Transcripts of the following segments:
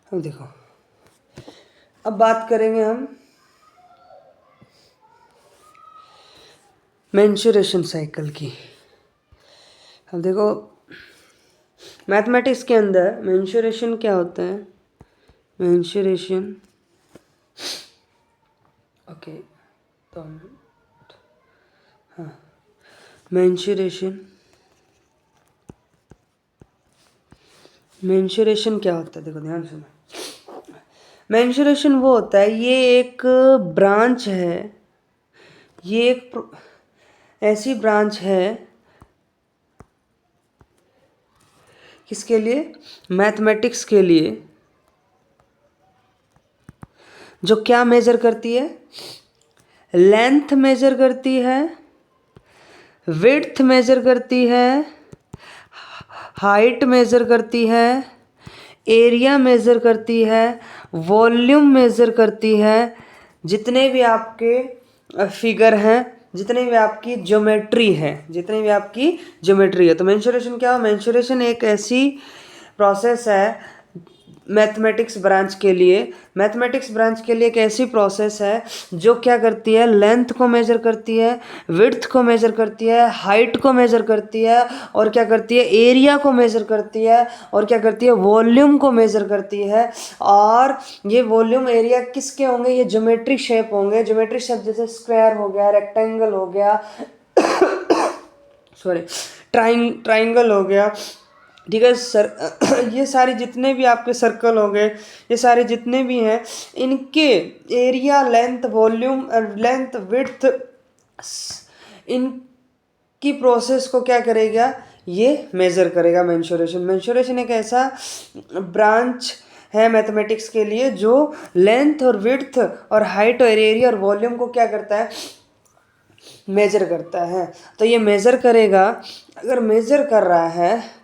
अब देखो, अब बात करेंगे हम मेंसुरेशन साइकिल की। अब देखो, मैथमेटिक्स के अंदर मेंसुरेशन क्या होता है? मेंसुरेशन, ओके, तो हाँ, मेंसुरेशन क्या होता है? देखो ध्यान सुनो, मेंसुरेशन वो होता है, ये एक ब्रांच है, ये एक ऐसी ब्रांच है किसके लिए? मैथमेटिक्स के लिए, जो क्या मेजर करती है? लेंथ मेजर करती है, विड्थ मेजर करती है, हाइट मेजर करती है, एरिया मेजर करती है, वॉल्यूम मेजर करती है, जितने भी आपके फिगर हैं, जितने भी आपकी ज्योमेट्री है, जितनी भी आपकी ज्योमेट्री है। तो मेंसुरेशन क्या है? मेंसुरेशन एक ऐसी प्रोसेस है मैथमेटिक्स ब्रांच के लिए, मैथमेटिक्स ब्रांच के लिए एक ऐसी प्रोसेस है जो क्या करती है? लेंथ को मेजर करती है, विड्थ को मेजर करती है, हाइट को मेजर करती है, और क्या करती है? एरिया को मेजर करती है, और क्या करती है? वॉल्यूम को मेजर करती है। और ये वॉल्यूम एरिया किसके होंगे? ये ज्योमेट्रिक शेप होंगे। ज्योमेट्रिक शेप जैसे स्क्वायर हो गया, रेक्टेंगल हो गया, सॉरी, ट्राइंगल हो गया, ठीक है सर। ये सारे जितने भी आपके सर्कल हो गए, ये सारे जितने भी हैं, इनके area, length, volume, length, width, इनकी प्रोसेस को क्या करेगा? ये मेजर करेगा मेंसुरेशन। मेंसुरेशन एक ऐसा ब्रांच है मैथमेटिक्स के लिए जो लेंथ और विड्थ और हाइट और एरिया और वॉल्यूम को क्या करता है? मेजर करता है। तो ये मेजर करेगा, अगर मेजर कर रहा है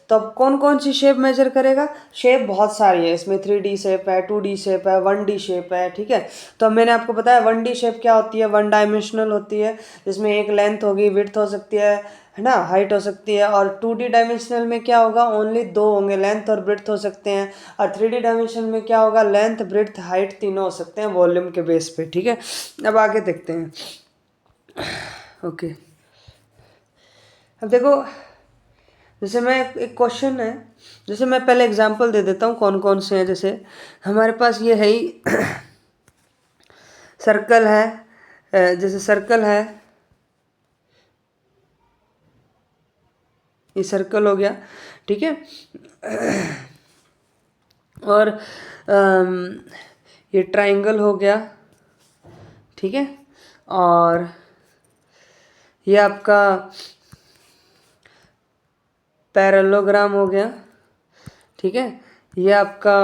तो अब कौन कौन सी शेप मेजर करेगा? शेप बहुत सारी है इसमें, 3D शेप है, 2D शेप है, 1D शेप है, ठीक है। तो अब मैंने आपको बताया 1D शेप क्या होती है? 1 डायमेंशनल होती है, जिसमें एक लेंथ होगी, विड्थ हो सकती है ना, हाइट हो सकती है। और 2D डायमेंशनल में क्या होगा? ओनली 2 होंगे, लेंथ और ब्रेड्थ हो सकते हैं। और 3D डायमेंशन में क्या होगा? लेंथ, ब्रेड्थ, हाइट तीनों हो सकते हैं वॉल्यूम के बेस पे, ठीक है। अब आगे देखते हैं। ओके, अब देखो, जैसे मैं एक क्वेश्चन है, जैसे मैं पहले एग्जांपल दे देता हूँ कौन कौन से हैं। जैसे हमारे पास ये है ही सर्कल है, जैसे सर्कल है, ये सर्कल हो गया, ठीक है। और ये ट्रायंगल हो गया, ठीक है। और ये आपका पैरेललोग्राम हो गया, ठीक है। ये आपका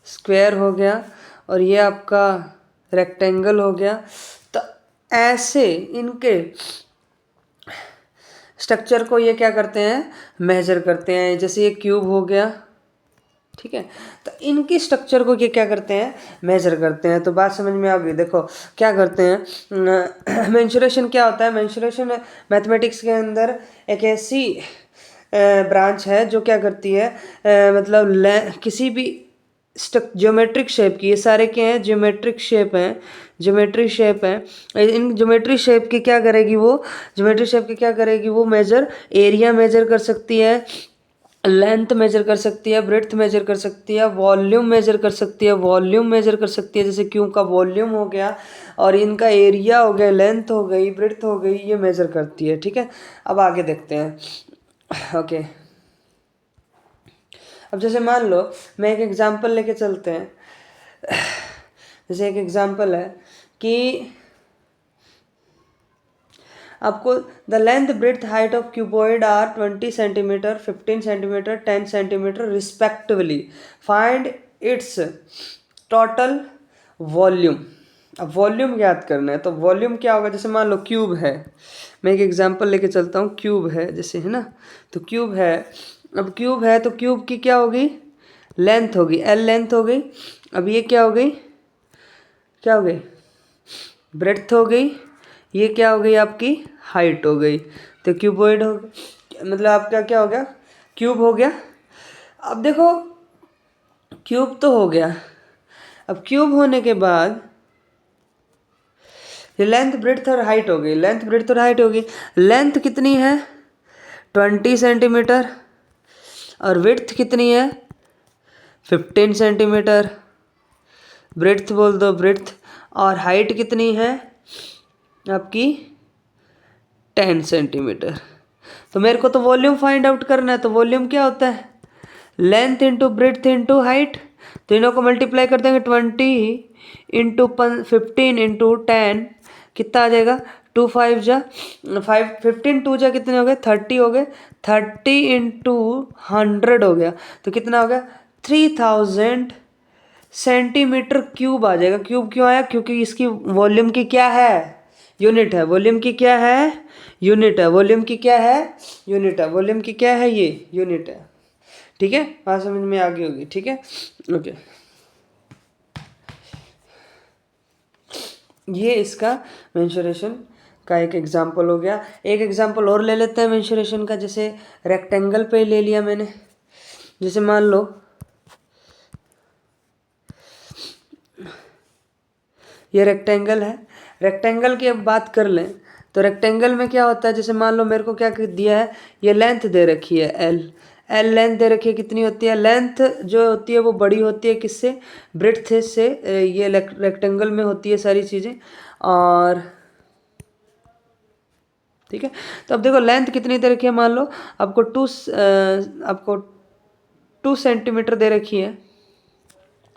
स्क्वायर हो गया, और ये आपका रेक्टेंगल हो गया। तो ऐसे इनके स्ट्रक्चर को ये क्या करते हैं? मेजर करते हैं। जैसे ये क्यूब हो गया, ठीक है। तो इनकी स्ट्रक्चर को ये क्या करते हैं? मेजर करते हैं। तो बात समझ में आ गई। देखो क्या करते हैं, मेंसुरेशन क्या होता है? मेंसुरेशन मैथमेटिक्स के अंदर एक ऐसी ब्रांच है जो क्या करती है, मतलब किसी भी ज्योमेट्रिक शेप की, ये सारे क्या हैं? ज्योमेट्रिक शेप हैं, ज्योमेट्रिक शेप हैं। इन ज्योमेट्रिक शेप की क्या करेगी वो? ज्योमेट्रिक शेप की क्या करेगी वो? मेजर, एरिया मेजर कर सकती है, लेंथ मेजर कर सकती है, ब्रेड्थ मेजर कर सकती है, वॉल्यूम मेजर कर सकती है, वॉल्यूम मेजर कर सकती है, जैसे क्यू का वॉल्यूम हो गया, और इनका एरिया हो गया, लेंथ हो गई, ब्रेड्थ हो गई, ये मेजर करती है, ठीक है। अब आगे देखते हैं। ओके, अब जैसे मान लो मैं एक एग्जांपल लेके चलते हैं। जैसे एक एग्जांपल है कि आपको the length, breadth, height of cuboid are 20 centimetre, 15 centimetre, 10 centimetre respectively, find its total volume. अब वॉल्यूम याद करना है, तो वॉल्यूम क्या होगा? जैसे मान लो क्यूब है, मैं एक एग्जांपल लेके चलता हूँ। क्यूब है जैसे, है ना, तो क्यूब है। अब क्यूब है तो क्यूब की क्या होगी? लेंथ होगी, एल लेंथ हो गई। अब ये क्या हो गई? क्या हो गई? ब्रेड्थ हो गई। ये क्या हो गई? आपकी हाइट हो गई। तो क्यूबॉइड हो, मतलब आपका क्या हो गया? क्यूब हो गया। अब देखो क्यूब तो हो गया। अब क्यूब होने के बाद ये लेंथ ब्रेड्थ और हाइट हो गई, लेंथ ब्रेड्थ और हाइट होगी। लेंथ कितनी है 20 सेंटीमीटर और विड्थ कितनी है 15 सेंटीमीटर, ब्रेड्थ बोल दो ब्रेड्थ, और हाइट कितनी है आपकी 10 सेंटीमीटर। तो मेरे को तो वॉल्यूम फाइंड आउट करना है, तो वॉल्यूम क्या होता है length into breadth into height, तीनों को मल्टीप्लाई कर देंगे 20 इंटू 15 इंटू 10 कितना आ जाएगा 2 5 जा 5 15 2 जा कितने हो गए 30 हो गए, 30 इंटू 100 हो गया, तो कितना हो गया 3000 सेंटीमीटर क्यूब आ जाएगा। क्यूब क्यों आया क्योंकि इसकी वॉल्यूम की क्या है यूनिट है, वॉल्यूम की क्या है यूनिट है, वॉल्यूम की क्या है यूनिट है, वॉल्यूम की क्या है ये यूनिट है। ठीक है, बात समझ में आ गई होगी। ठीक है, ओके, ये इसका मेंसुरेशन का एक एग्जाम्पल हो गया। एक एग्जाम्पल और ले लेते हैं मेंसुरेशन का, जैसे रेक्टेंगल पे ले लिया मैंने, जैसे मान लो ये रेक्टेंगल है, रेक्टेंगल की अब बात कर लें तो रेक्टेंगल में क्या होता है, जैसे मान लो मेरे को क्या दिया है, ये लेंथ दे रखी है एल लेंथ दे रखी है, कितनी होती है लेंथ जो होती है वो बड़ी होती है किससे ब्रेड्थ से, ये रेक्टेंगल में होती है सारी चीज़ें। और ठीक है, तो अब देखो लेंथ कितनी दे रखी है, मान लो आपको 2 सेंटीमीटर दे रखी है,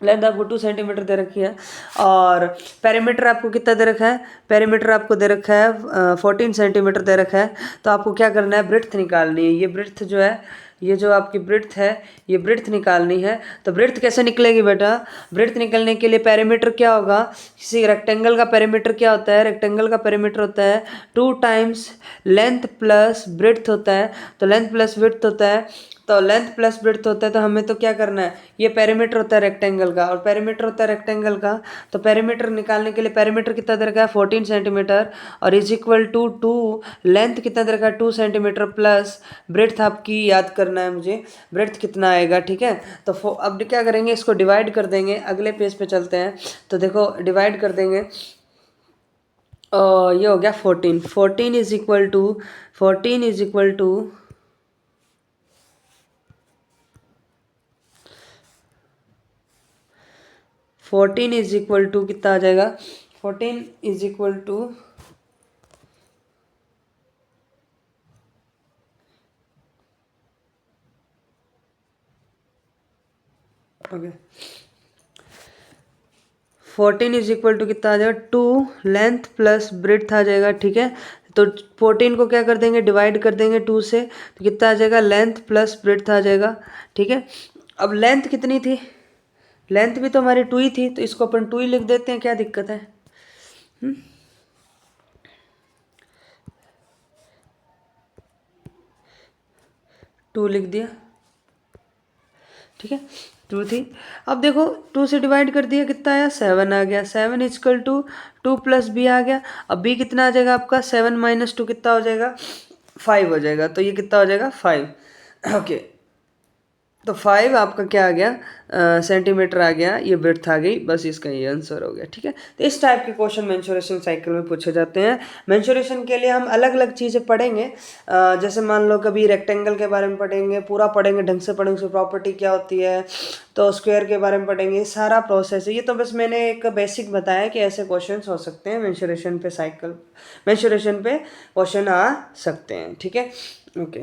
लेंथ आपको 2 सेंटीमीटर दे रखी है, और पेरीमीटर आपको कितना दे रखा है, पेरीमीटर आपको दे रखा है 14 सेंटीमीटर दे रखा है। तो आपको क्या करना है ब्रेड्थ निकालनी है, ये ब्रेड्थ जो है, ये जो आपकी ब्रेड्थ है ये ब्रेड्थ निकालनी है। तो ब्रेड्थ कैसे निकलेगी बेटा, ब्रेड्थ निकलने के लिए पेरीमीटर क्या होगा, किसी रेक्टेंगल का पेरीमीटर क्या होता है, रेक्टेंगल का पेरीमीटर होता है 2 टाइम्स लेंथ प्लस ब्रेड्थ होता है, तो लेंथ प्लस ब्रेड्थ होता है, तो लेंथ प्लस ब्रेड्थ होता है, तो हमें तो क्या करना है, ये पेरीमीटर होता है रेक्टेंगल का, और पेरीमीटर होता है रेक्टेंगल का, तो पेरीमीटर निकालने के लिए पेरीमीटर कितना दे रखा है 14 सेंटीमीटर और इज इक्वल टू 2 लेंथ कितना दे रखा है 2 सेंटीमीटर प्लस ब्रेड्थ आपकी याद करना है मुझे, ब्रेड्थ कितना आएगा। ठीक है, तो अब क्या करेंगे, इसको डिवाइड कर देंगे, अगले पेज पे चलते हैं, तो देखो डिवाइड कर देंगे, ये हो गया 14, 14 is equal to 14 is equal to 14 is equal to कितना आ जाएगा, 14 is equal to okay 14 is equal to कितना आ जाएगा 2 लेंथ प्लस ब्रेड्थ आ जाएगा। ठीक है, तो 14 को क्या कर देंगे डिवाइड कर देंगे 2 से, तो कितना आ जाएगा लेंथ प्लस ब्रेड्थ आ जाएगा। ठीक है, अब लेंथ कितनी थी, लेंथ भी तो हमारी 2 ही थी, तो इसको अपन 2 ही लिख देते हैं, क्या दिक्कत है। 2 लिख दिया। ठीक है, 2 थी, अब देखो 2 से डिवाइड कर दिया कितना आया 7 आ गया, 7 इजकल टू 2 प्लस बी आ गया। अब बी कितना आ जाएगा आपका 7 माइनस 2 कितना हो जाएगा 5 हो जाएगा, तो ये कितना हो जाएगा 5। ओके, तो 5 आपका क्या आ गया सेंटीमीटर आ गया, ये ब्रेड्थ आ गई, बस इसका ये आंसर हो गया। ठीक है, तो इस टाइप के क्वेश्चन मेंसुरेशन साइकिल में पूछे जाते हैं। मेंसुरेशन के लिए हम अलग अलग चीज़ें पढ़ेंगे, जैसे मान लो कभी रेक्टेंगल के बारे में पढ़ेंगे, पूरा पढ़ेंगे ढंग से पढ़ेंगे, उसकी प्रॉपर्टी क्या होती है, तो स्क्वायर के बारे में पढ़ेंगे, सारा प्रोसेस है। ये तो बस मैंने एक बेसिक बताया कि ऐसे क्वेश्चन हो सकते हैं मेंसुरेशन पे, साइकिल मेंसुरेशन पे क्वेश्चन आ सकते हैं। ठीक है, ओके,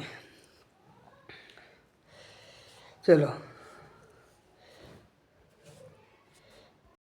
चलो।